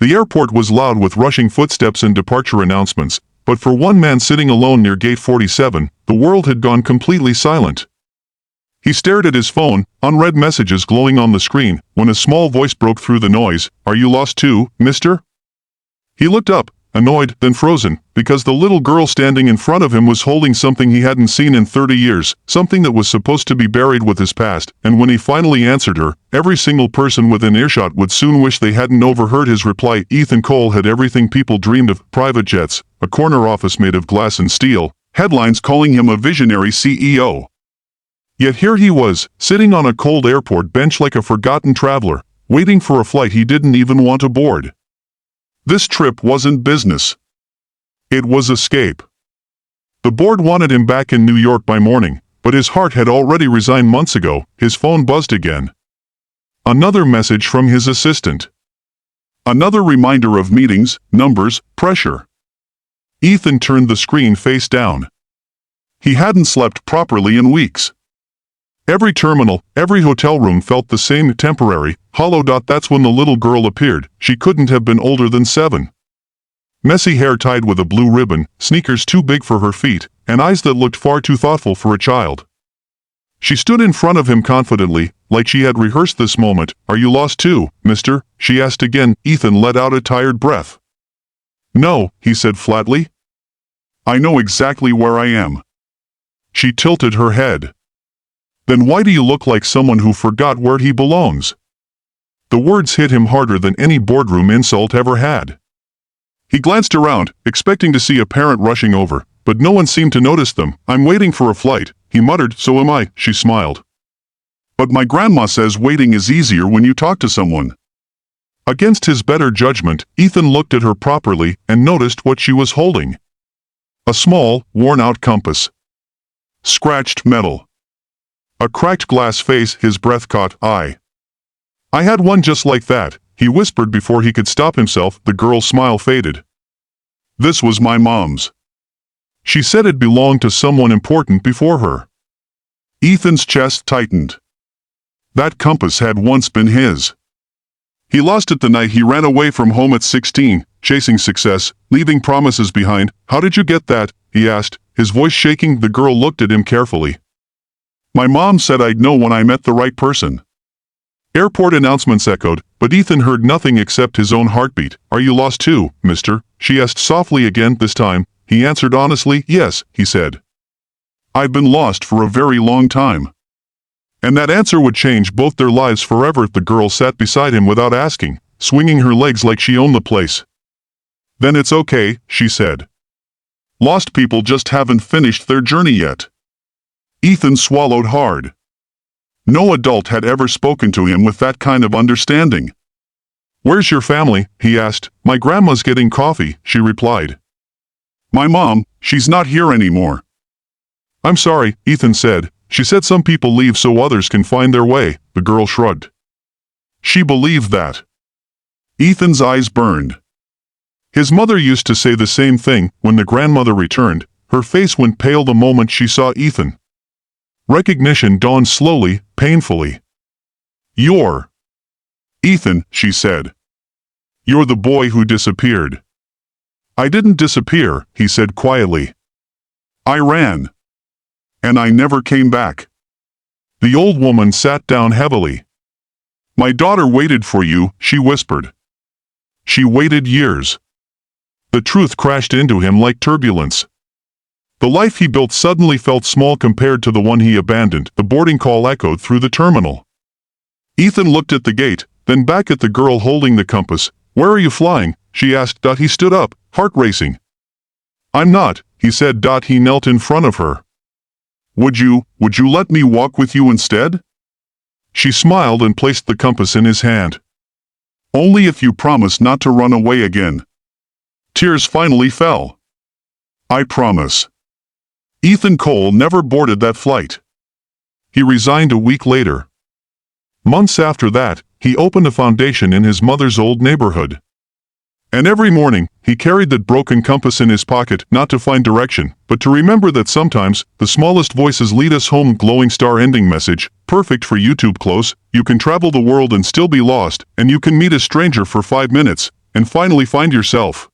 The airport was loud with rushing footsteps and departure announcements, but for one man sitting alone near gate 47, the world had gone completely silent. He stared at his phone, unread messages glowing on the screen, when a small voice broke through the noise. "Are you lost too, mister?" He looked up, annoyed, then frozen, because the little girl standing in front of him was holding something he hadn't seen in 30 years, something that was supposed to be buried with his past, and when he finally answered her, every single person within earshot would soon wish they hadn't overheard his reply. Ethan Cole had everything people dreamed of: private jets, a corner office made of glass and steel, headlines calling him a visionary CEO. Yet here he was, sitting on a cold airport bench like a forgotten traveler, waiting for a flight he didn't even want to board. This trip wasn't business. It was escape. The board wanted him back in New York by morning, but his heart had already resigned months ago. His phone buzzed again. Another message from his assistant. Another reminder of meetings, numbers, pressure. Ethan turned the screen face down. He hadn't slept properly in weeks. Every terminal, every hotel room felt the same, temporary, hollow. That's when the little girl appeared. She couldn't have been older than 7. Messy hair tied with a blue ribbon, sneakers too big for her feet, and eyes that looked far too thoughtful for a child. She stood in front of him confidently, like she had rehearsed this moment. "Are you lost too, mister?" she asked again. Ethan let out a tired breath. "No," he said flatly. "I know exactly where I am." She tilted her head. "Then why do you look like someone who forgot where he belongs?" The words hit him harder than any boardroom insult ever had. He glanced around, expecting to see a parent rushing over, but no one seemed to notice them. "I'm waiting for a flight," he muttered. "So am I," she smiled. "But my grandma says waiting is easier when you talk to someone." Against his better judgment, Ethan looked at her properly and noticed what she was holding. A small, worn-out compass. Scratched metal. A cracked glass face. His breath caught. I had one just like that," he whispered before he could stop himself. The girl's smile faded. "This was my mom's. She said it belonged to someone important before her." Ethan's chest tightened. That compass had once been his. He lost it the night he ran away from home at 16, chasing success, leaving promises behind. "How did you get that?" he asked, his voice shaking. The girl looked at him carefully. "My mom said I'd know when I met the right person." Airport announcements echoed, but Ethan heard nothing except his own heartbeat. "Are you lost too, mister?" she asked softly again. This time, he answered honestly. "Yes," he said. "I've been lost for a very long time." And that answer would change both their lives forever. The girl sat beside him without asking, swinging her legs like she owned the place. "Then it's okay," she said. "Lost people just haven't finished their journey yet." Ethan swallowed hard. No adult had ever spoken to him with that kind of understanding. "Where's your family?" he asked. "My grandma's getting coffee," she replied. "My mom, she's not here anymore." "I'm sorry," Ethan said. "She said some people leave so others can find their way." The girl shrugged. She believed that. Ethan's eyes burned. His mother used to say the same thing. When the grandmother returned, her face went pale the moment she saw Ethan. Recognition dawned slowly, painfully. "You're Ethan," she said. "You're the boy who disappeared." "I didn't disappear," he said quietly. "I ran. And I never came back." The old woman sat down heavily. "My daughter waited for you," she whispered. "She waited years." The truth crashed into him like turbulence. The life he built suddenly felt small compared to the one he abandoned. The boarding call echoed through the terminal. Ethan looked at the gate, then back at the girl holding the compass. "Where are you flying?" she asked. He stood up, heart racing. "I'm not," he said. He knelt in front of her. Would you let me walk with you instead?" She smiled and placed the compass in his hand. "Only if you promise not to run away again." Tears finally fell. "I promise." Ethan Cole never boarded that flight. He resigned a week later. Months after that, he opened a foundation in his mother's old neighborhood. And every morning, he carried that broken compass in his pocket, not to find direction, but to remember that sometimes, the smallest voices lead us home. Glowing star ending message, perfect for YouTube. Close, you can travel the world and still be lost, and you can meet a stranger for 5 minutes, and finally find yourself.